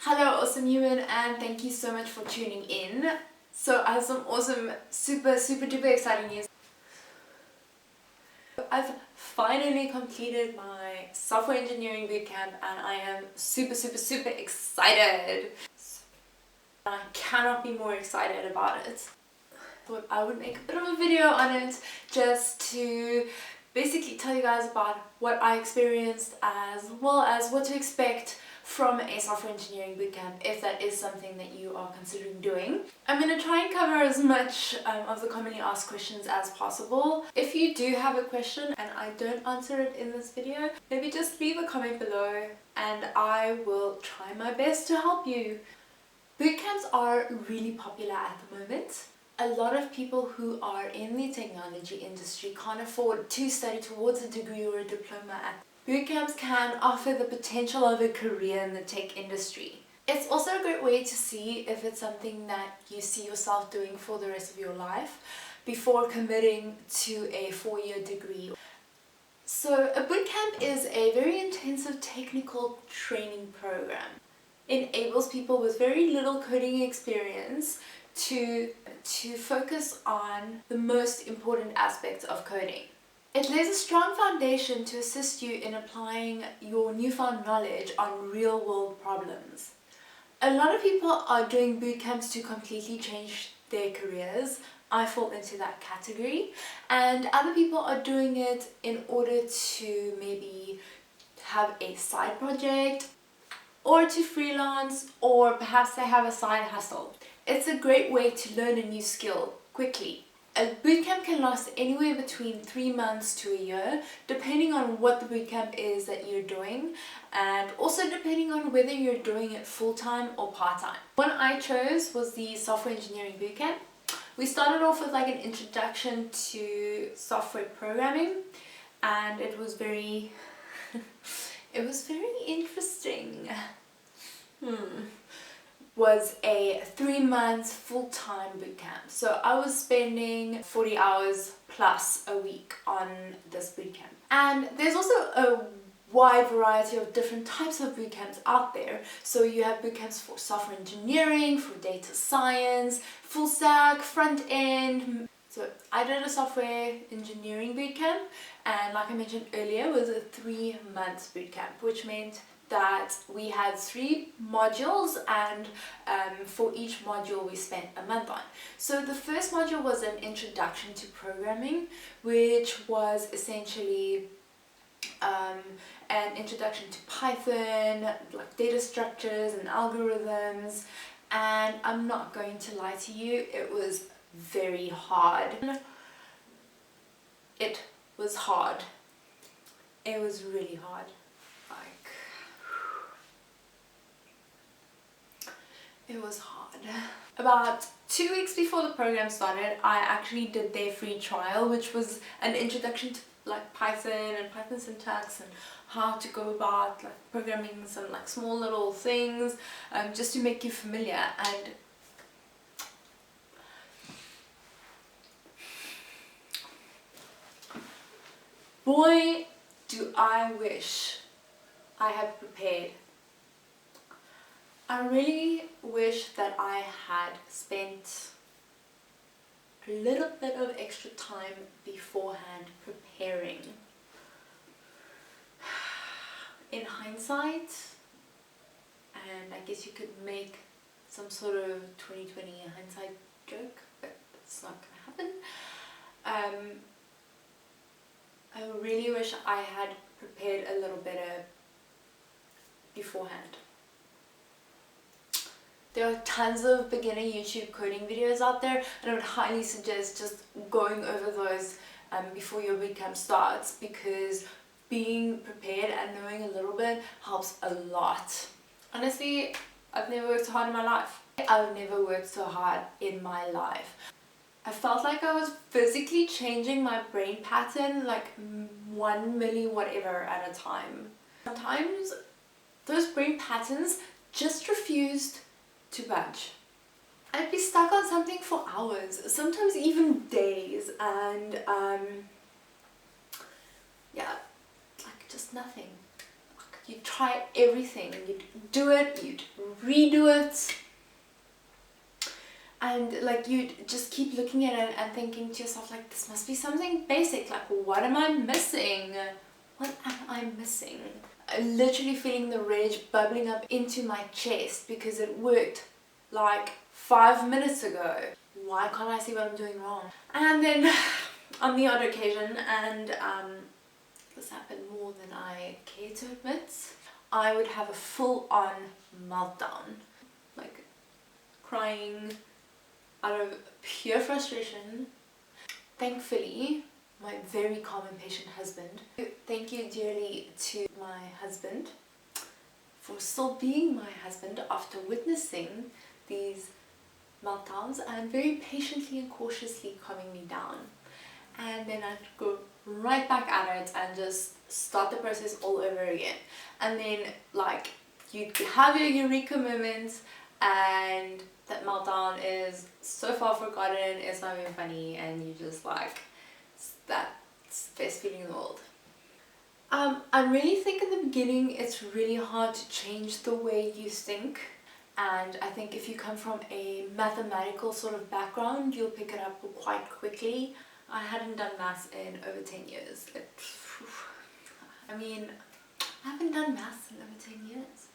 Hello awesome human, and thank you so much for tuning in. So I have some awesome super duper exciting news. I've finally completed my software engineering bootcamp and I am super excited. I cannot be more excited about it. Thought I would make a bit of a video on it just to basically tell you guys about what I experienced as well as what to expect from a software engineering bootcamp if that is something that you are considering doing. I'm going to try and cover as much of the commonly asked questions as possible. If you do have a question and I don't answer it in this video, maybe just leave a comment below and I will try my best to help you. Bootcamps are really popular at the moment. A lot of people who are in the technology industry can't afford to study towards a degree or a diploma. Bootcamps can offer the potential of a career in the tech industry. It's also a great way to see if it's something that you see yourself doing for the rest of your life before committing to a 4-year degree. So a bootcamp is a very intensive technical training program. It enables people with very little coding experience to focus on the most important aspects of coding. It lays a strong foundation to assist you in applying your newfound knowledge on real-world problems. A lot of people are doing boot camps to completely change their careers. I fall into that category. And other people are doing it in order to maybe have a side project or to freelance, or perhaps they have a side hustle. It's a great way to learn a new skill quickly. A bootcamp can last anywhere between 3 months to a year, depending on what the bootcamp is that you're doing, and also depending on whether you're doing it full-time or part-time. One I chose was the Software Engineering Bootcamp. We started off with like an introduction to software programming, and it was very interesting. Was a 3 months full-time bootcamp. So I was spending 40 hours plus a week on this bootcamp. And there's also a wide variety of different types of bootcamps out there. So you have bootcamps for software engineering, for data science, full stack, front end. So I did a software engineering bootcamp, and like I mentioned earlier, it was a 3 months bootcamp, which meant that we had 3 modules, and for each module we spent a month on. So the first module was an introduction to programming, which was essentially an introduction to Python, like data structures and algorithms, and I'm not going to lie to you, it was very hard. It was hard. It was really hard. It was hard. About 2 weeks before the program started, I actually did their free trial, which was an introduction to like Python and Python syntax and how to go about like programming some like small little things, just to make you familiar. And boy, do I wish I had prepared. I really wish that I had spent a little bit of extra time beforehand preparing. In hindsight, and I guess you could make some sort of 2020 hindsight joke, but it's not gonna happen. I really wish I had prepared a little better beforehand. There are tons of beginner YouTube coding videos out there, and I would highly suggest just going over those before your bootcamp starts, because being prepared and knowing a little bit helps a lot. Honestly, I've never worked so hard in my life. I've never worked so hard in my life. I felt like I was physically changing my brain pattern like 1 milli whatever at a time. Sometimes those brain patterns just refused to budge. I'd be stuck on something for hours, sometimes even days, and yeah, like just nothing. Like you'd try everything, you'd do it, you'd redo it, and like you'd just keep looking at it and thinking to yourself like, this must be something basic, like what am I missing? What am I missing? Literally feeling the rage bubbling up into my chest because it worked like 5 minutes ago. Why can't I see what I'm doing wrong? And then on the odd occasion, and this happened more than I care to admit, I would have a full-on meltdown, like crying out of pure frustration. Thankfully, my very calm and patient husband, thank you dearly to my husband for still being my husband after witnessing these meltdowns and very patiently and cautiously calming me down. And then I'd go right back at it and just start the process all over again. And then like you have your eureka moment and that meltdown is so far forgotten, it's not even funny, and you just like, that's the best feeling in the world. I really think in the beginning it's really hard to change the way you think, and I think if you come from a mathematical sort of background, you'll pick it up quite quickly. I hadn't done maths in over 10 years. I mean, I haven't done maths in over 10 years.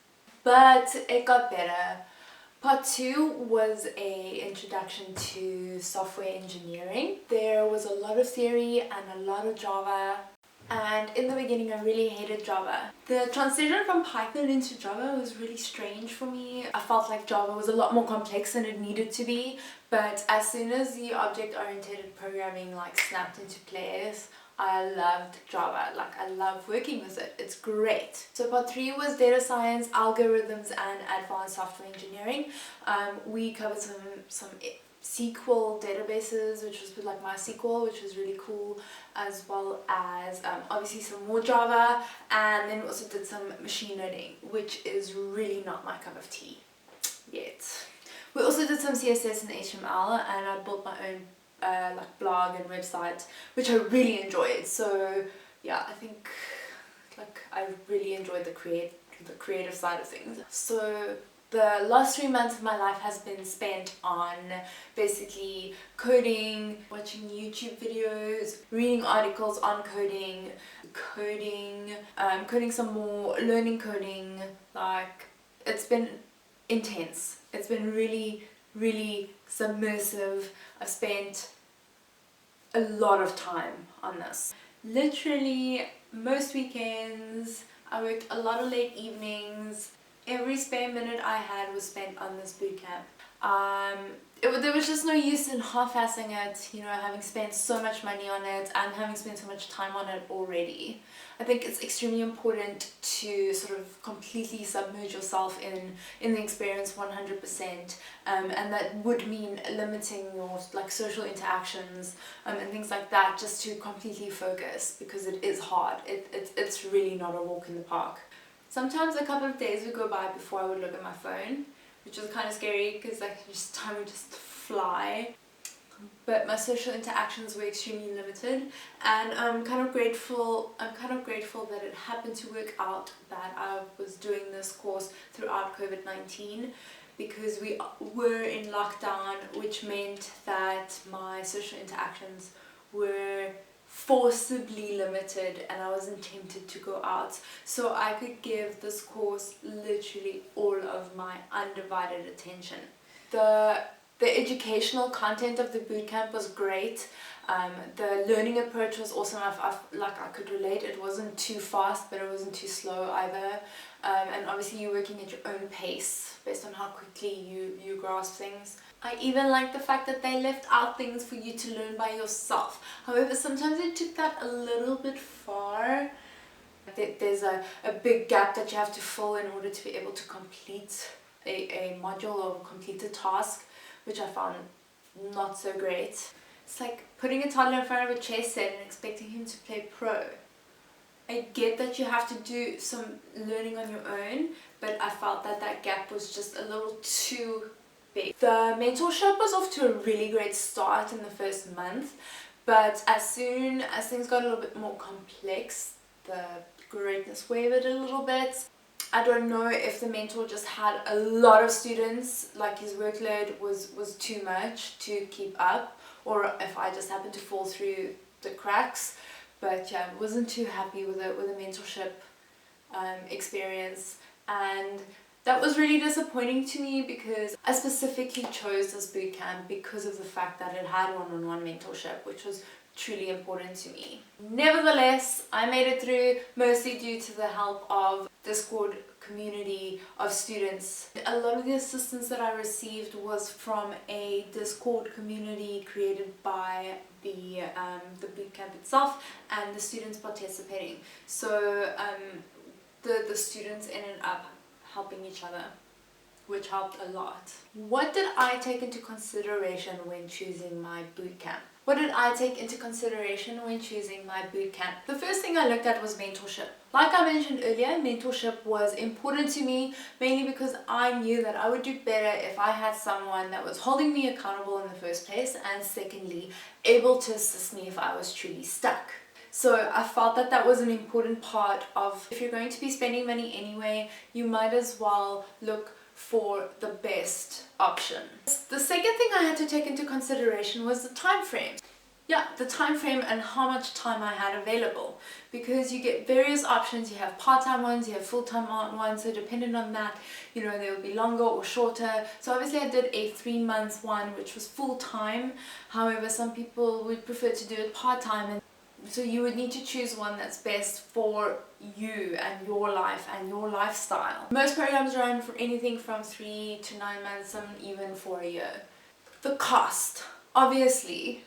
But it got better. Part 2 was an introduction to software engineering. There was a lot of theory and a lot of Java. And in the beginning I really hated Java. The transition from Python into Java was really strange for me. I felt like Java was a lot more complex than it needed to be, but as soon as the object-oriented programming like snapped into place, I loved Java. Like, I love working with it. It's great. So part 3 was data science, algorithms, and advanced software engineering. We covered some SQL databases, which was with like MySQL, which was really cool, as well as obviously some more Java, and then we also did some machine learning, which is really not my cup of tea yet. We also did some CSS and HTML, and I built my own like blog and website, which I really enjoyed. So yeah, I think like I really enjoyed the creative side of things. So the last 3 months of my life has been spent on basically coding, watching YouTube videos, reading articles on coding, coding some more, learning coding. Like, it's been intense. It's been really, really submersive. I've spent a lot of time on this. Literally most weekends, I worked a lot of late evenings. Every spare minute I had was spent on this bootcamp. There was just no use in half-assing it, you know, having spent so much money on it and having spent so much time on it already. I think it's extremely important to sort of completely submerge yourself in the experience 100%, and that would mean limiting your like social interactions and things like that, just to completely focus, because it is hard. It's really not a walk in the park. Sometimes a couple of days would go by before I would look at my phone, which was kind of scary because like time would just fly. But my social interactions were extremely limited, and I'm kind of grateful that it happened to work out that I was doing this course throughout COVID-19, because we were in lockdown, which meant that my social interactions were forcibly limited and I wasn't tempted to go out, so I could give this course literally all of my undivided attention. The educational content of the bootcamp was great. The learning approach was awesome. I could relate. It wasn't too fast, but it wasn't too slow either. And obviously you're working at your own pace based on how quickly you grasp things. I even like the fact that they left out things for you to learn by yourself. However, sometimes it took that a little bit far. There's a big gap that you have to fill in order to be able to complete a module or complete a task, which I found not so great. It's like putting a toddler in front of a chess set and expecting him to play pro. I get that you have to do some learning on your own, but I felt that that gap was just a little too big. The mentorship was off to a really great start in the first month, but as soon as things got a little bit more complex, the greatness wavered a little bit. I don't know if the mentor just had a lot of students, like his workload was too much to keep up, or if I just happened to fall through the cracks. But yeah, wasn't too happy with the mentorship experience, and that was really disappointing to me because I specifically chose this bootcamp because of the fact that it had one-on-one mentorship, which was truly important to me. Nevertheless, I made it through, mostly due to the help of Discord community of students. A lot of the assistance that I received was from a Discord community created by the bootcamp itself and the students participating. So the students ended up helping each other, which helped a lot. What did I take into consideration when choosing my bootcamp? What did I take into consideration when choosing my bootcamp? The first thing I looked at was mentorship. Like I mentioned earlier, mentorship was important to me, mainly because I knew that I would do better if I had someone that was holding me accountable in the first place, and secondly, able to assist me if I was truly stuck. So I felt that that was an important part of, if you're going to be spending money anyway, you might as well look for the best option. The second thing I had to take into consideration was the time frame. Yeah, the time frame and how much time I had available, because you get various options. You have part-time ones, you have full-time ones, so depending on that, you know, they will be longer or shorter. So obviously I did a 3-month one, which was full-time. However, some people would prefer to do it part-time, and so you would need to choose one that's best for you and your life and your lifestyle. Most programs run for anything from 3 to 9 months, some even for a year. The cost, obviously.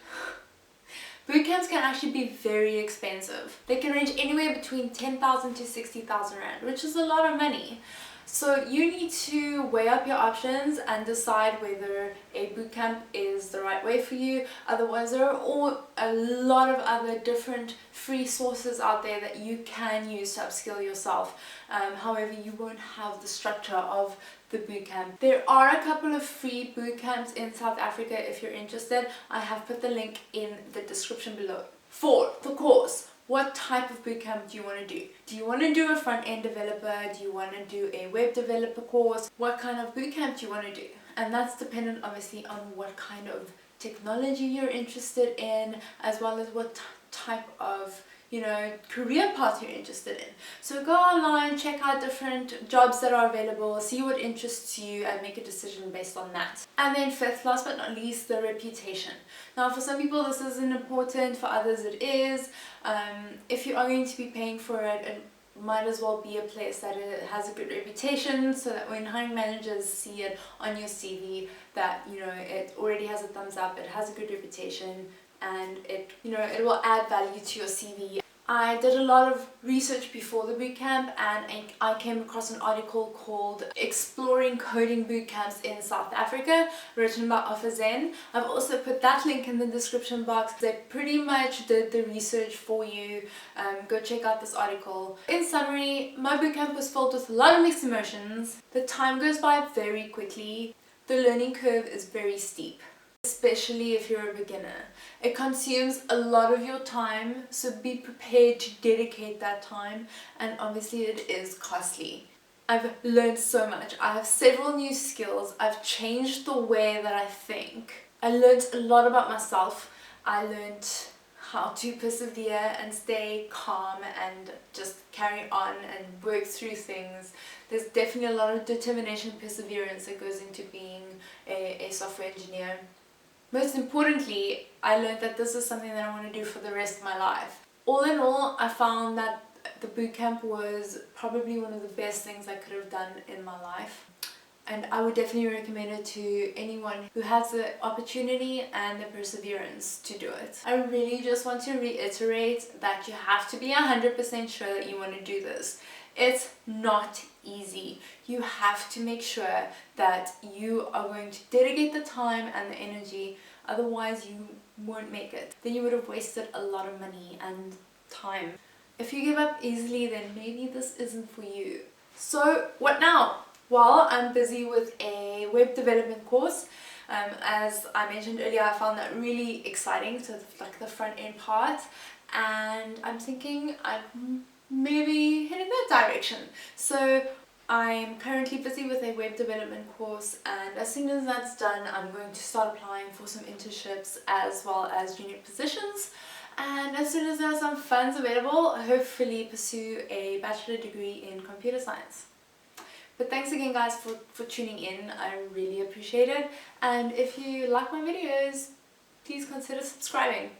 Bootcamps can actually be very expensive. They can range anywhere between 10,000 to 60,000 Rand, which is a lot of money. So you need to weigh up your options and decide whether a bootcamp is the right way for you. Otherwise, there are a lot of other different free sources out there that you can use to upskill yourself. However, you won't have the structure of the bootcamp. There are a couple of free bootcamps in South Africa if you're interested. I have put the link in the description below. For the course, what type of bootcamp do you want to do? Do you want to do a front-end developer? Do you want to do a web developer course? What kind of bootcamp do you want to do? And that's dependent obviously on what kind of technology you're interested in, as well as what type of, you know, career path you're interested in. So go online, check out different jobs that are available, see what interests you, and make a decision based on that. And then fifth, last but not least, the reputation. Now for some people this isn't important, for others it is. If you are going to be paying for it, it might as well be a place that it has a good reputation, so that when hiring managers see it on your CV, that, you know, it already has a thumbs up, it has a good reputation, and it, you know, it will add value to your CV. I did a lot of research before the bootcamp, and I came across an article called Exploring Coding Bootcamps in South Africa, written by Zen. I've also put that link in the description box. They pretty much did the research for you. Go check out this article. In summary, my bootcamp was filled with a lot of mixed emotions. The time goes by very quickly. The learning curve is very steep, especially if you're a beginner. It consumes a lot of your time, so be prepared to dedicate that time, and obviously it is costly. I've learned so much. I have several new skills. I've changed the way that I think. I learned a lot about myself. I learned how to persevere and stay calm and just carry on and work through things. There's definitely a lot of determination and perseverance that goes into being a software engineer. Most importantly, I learned that this is something that I want to do for the rest of my life. All in all, I found that the bootcamp was probably one of the best things I could have done in my life. And I would definitely recommend it to anyone who has the opportunity and the perseverance to do it. I really just want to reiterate that you have to be 100% sure that you want to do this. It's not easy. You have to make sure that you are going to dedicate the time and the energy, otherwise you won't make it. Then you would have wasted a lot of money and time. If you give up easily, then maybe this isn't for you. So what now? Well, I'm busy with a web development course. As I mentioned earlier, I found that really exciting, so like the front end part, and I'm thinking I'm maybe heading that direction. So I'm currently busy with a web development course, and as soon as that's done I'm going to start applying for some internships as well as junior positions, and as soon as there are some funds available, hopefully pursue a bachelor degree in computer science. But thanks again guys for tuning in, I really appreciate it, and if you like my videos, please consider subscribing.